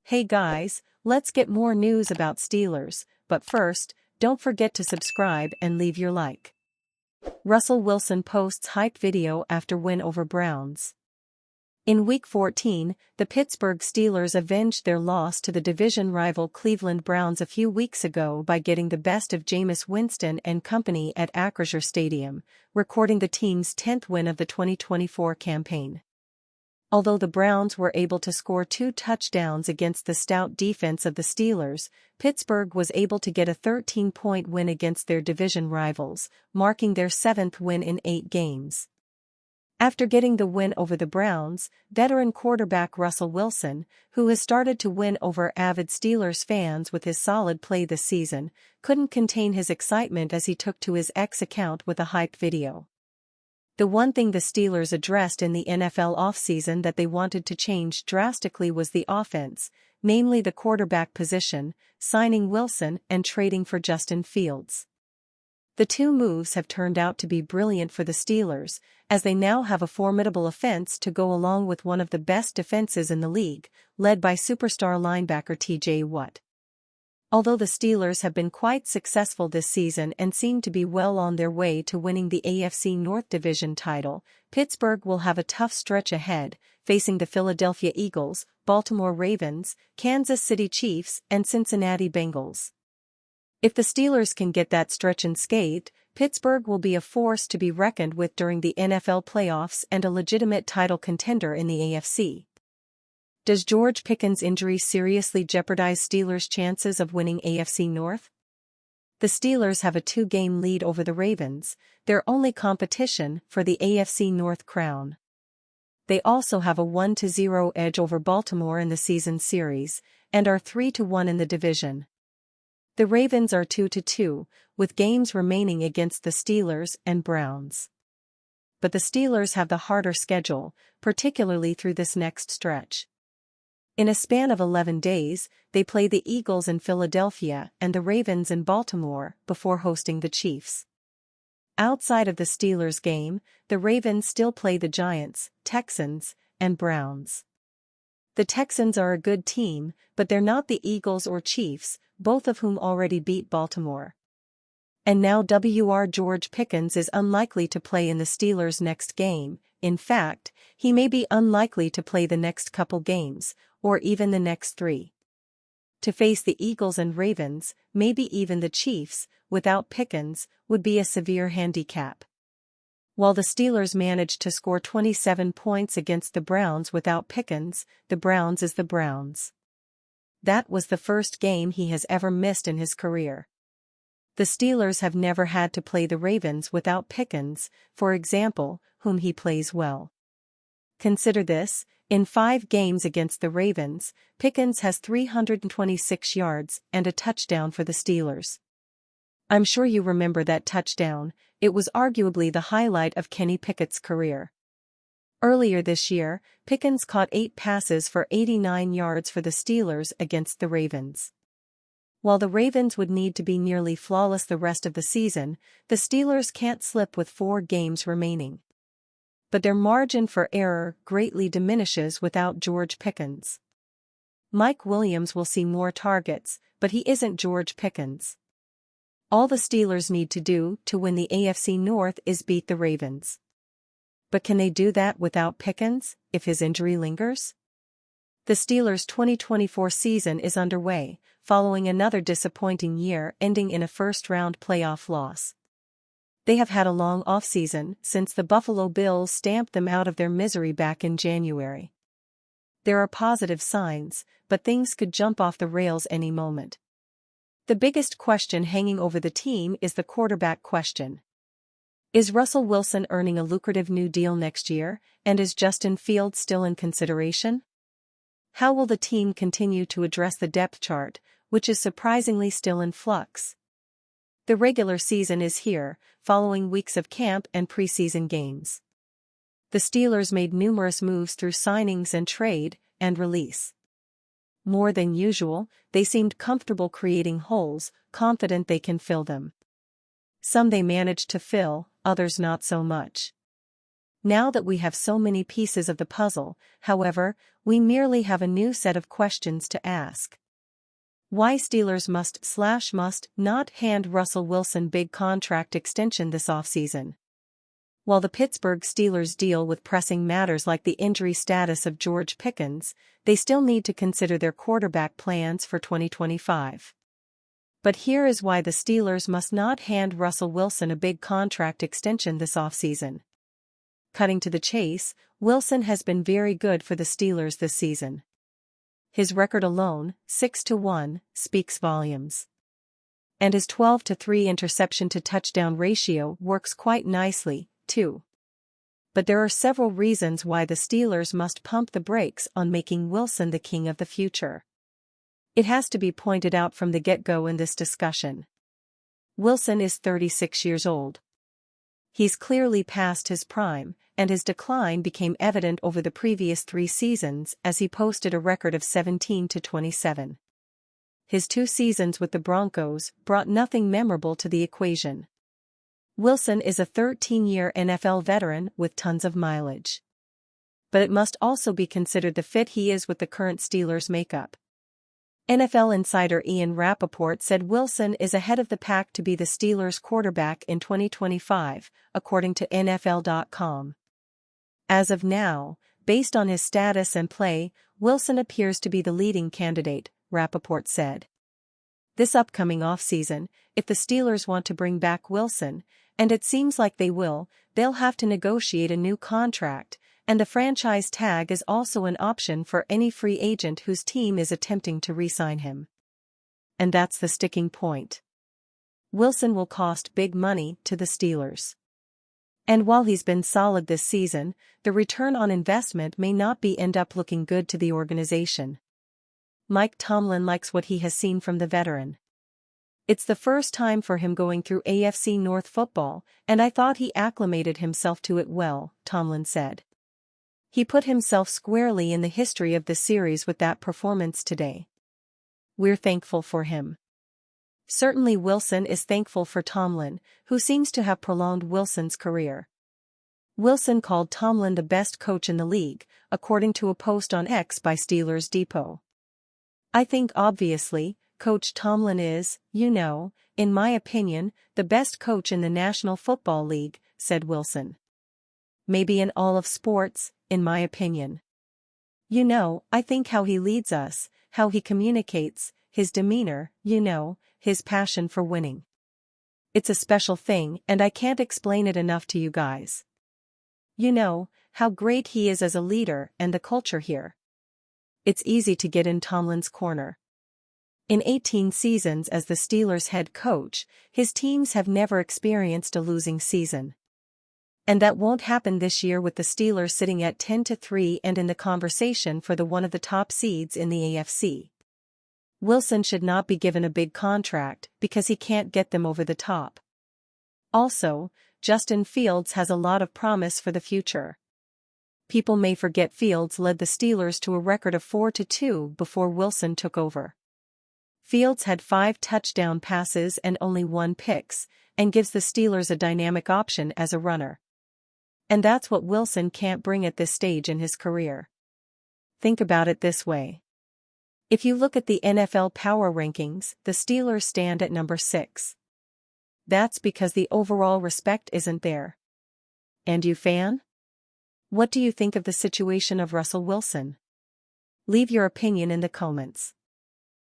Hey guys, let's get more news about Steelers, but first, don't forget to subscribe and leave your like. Russell Wilson posts hype video after win over Browns. In Week 14, the Pittsburgh Steelers avenged their loss to the division rival Cleveland Browns a few weeks ago by getting the best of Jameis Winston and company at Acrisure Stadium, recording the team's 10th win of the 2024 campaign. Although the Browns were able to score 2 touchdowns against the stout defense of the Steelers, Pittsburgh was able to get a 13-point win against their division rivals, marking their 7th win in 8 games. After getting the win over the Browns, veteran quarterback Russell Wilson, who has started to win over avid Steelers fans with his solid play this season, couldn't contain his excitement as he took to his X account with a hype video. The one thing the Steelers addressed in the NFL offseason that they wanted to change drastically was the offense, namely the quarterback position, signing Wilson and trading for Justin Fields. The two moves have turned out to be brilliant for the Steelers, as they now have a formidable offense to go along with one of the best defenses in the league, led by superstar linebacker T.J. Watt. Although the Steelers have been quite successful this season and seem to be well on their way to winning the AFC North Division title, Pittsburgh will have a tough stretch ahead, facing the Philadelphia Eagles, Baltimore Ravens, Kansas City Chiefs, and Cincinnati Bengals. If the Steelers can get that stretch unscathed, Pittsburgh will be a force to be reckoned with during the NFL playoffs and a legitimate title contender in the AFC. Does George Pickens' injury seriously jeopardize Steelers' chances of winning AFC North? The Steelers have a 2-game lead over the Ravens, their only competition for the AFC North crown. They also have a 1-0 edge over Baltimore in the season series, and are 3-1 in the division. The Ravens are 2-2, with games remaining against the Steelers and Browns. But the Steelers have the harder schedule, particularly through this next stretch. In a span of 11 days, they play the Eagles in Philadelphia and the Ravens in Baltimore before hosting the Chiefs. Outside of the Steelers game, the Ravens still play the Giants, Texans, and Browns. The Texans are a good team, but they're not the Eagles or Chiefs, both of whom already beat Baltimore. And now George Pickens is unlikely to play in the Steelers' next game. In fact, he may be unlikely to play the next couple games, or even the next 3. To face the Eagles and Ravens, maybe even the Chiefs, without Pickens, would be a severe handicap. While the Steelers managed to score 27 points against the Browns without Pickens, the Browns is the Browns. That was the first game he has ever missed in his career. The Steelers have never had to play the Ravens without Pickens, for example, whom he plays well. Consider this, in 5 games against the Ravens, Pickens has 326 yards and a touchdown for the Steelers. I'm sure you remember that touchdown. It was arguably the highlight of Kenny Pickett's career. Earlier this year, Pickens caught 8 passes for 89 yards for the Steelers against the Ravens. While the Ravens would need to be nearly flawless the rest of the season, the Steelers can't slip with 4 games remaining. But their margin for error greatly diminishes without George Pickens. Mike Williams will see more targets, but he isn't George Pickens. All the Steelers need to do to win the AFC North is beat the Ravens. But can they do that without Pickens, if his injury lingers? The Steelers' 2024 season is underway, following another disappointing year ending in a first-round playoff loss. They have had a long offseason since the Buffalo Bills stamped them out of their misery back in January. There are positive signs, but things could jump off the rails any moment. The biggest question hanging over the team is the quarterback question. Is Russell Wilson earning a lucrative new deal next year, and is Justin Fields still in consideration? How will the team continue to address the depth chart, which is surprisingly still in flux? The regular season is here, following weeks of camp and preseason games. The Steelers made numerous moves through signings and trade and release. More than usual, they seemed comfortable creating holes, confident they can fill them. Some they managed to fill, others not so much. Now that we have so many pieces of the puzzle, however, we merely have a new set of questions to ask. Why Steelers must not hand Russell Wilson big contract extension this offseason? While the Pittsburgh Steelers deal with pressing matters like the injury status of George Pickens, they still need to consider their quarterback plans for 2025. But here is why the Steelers must not hand Russell Wilson a big contract extension this offseason. Cutting to the chase, Wilson has been very good for the Steelers this season. His record alone, 6-1, speaks volumes. And his 12-3 interception-to-touchdown ratio works quite nicely, too. But there are several reasons why the Steelers must pump the brakes on making Wilson the king of the future. It has to be pointed out from the get-go in this discussion. Wilson is 36 years old. He's clearly past his prime, and his decline became evident over the previous 3 seasons as he posted a record of 17-27. His 2 seasons with the Broncos brought nothing memorable to the equation. Wilson is a 13-year NFL veteran with tons of mileage. But it must also be considered the fit he is with the current Steelers makeup. NFL insider Ian Rappaport said Wilson is ahead of the pack to be the Steelers' quarterback in 2025, according to NFL.com. As of now, based on his status and play, Wilson appears to be the leading candidate, Rappaport said. This upcoming offseason, if the Steelers want to bring back Wilson, and it seems like they will, they'll have to negotiate a new contract, and the franchise tag is also an option for any free agent whose team is attempting to re-sign him. And that's the sticking point. Wilson will cost big money to the Steelers. And while he's been solid this season, the return on investment may not end up looking good to the organization. Mike Tomlin likes what he has seen from the veteran. It's the first time for him going through AFC North football, and I thought he acclimated himself to it well, Tomlin said. He put himself squarely in the history of the series with that performance today. We're thankful for him. Certainly Wilson is thankful for Tomlin, who seems to have prolonged Wilson's career. Wilson called Tomlin the best coach in the league, according to a post on X by Steelers Depot. I think obviously, Coach Tomlin is, in my opinion, the best coach in the National Football League, said Wilson. Maybe in all of sports, in my opinion. I think how he leads us, how he communicates, his demeanor, his passion for winning. It's a special thing and I can't explain it enough to you guys. How great he is as a leader and the culture here. It's easy to get in Tomlin's corner. In 18 seasons as the Steelers' head coach, his teams have never experienced a losing season. And that won't happen this year with the Steelers sitting at 10-3 and in the conversation for one of the top seeds in the AFC. Wilson should not be given a big contract because he can't get them over the top. Also, Justin Fields has a lot of promise for the future. People may forget Fields led the Steelers to a record of 4-2 before Wilson took over. Fields had 5 touchdown passes and only 1 pick, and gives the Steelers a dynamic option as a runner. And that's what Wilson can't bring at this stage in his career. Think about it this way. If you look at the NFL power rankings, the Steelers stand at number 6. That's because the overall respect isn't there. And you, fan? What do you think of the situation of Russell Wilson? Leave your opinion in the comments.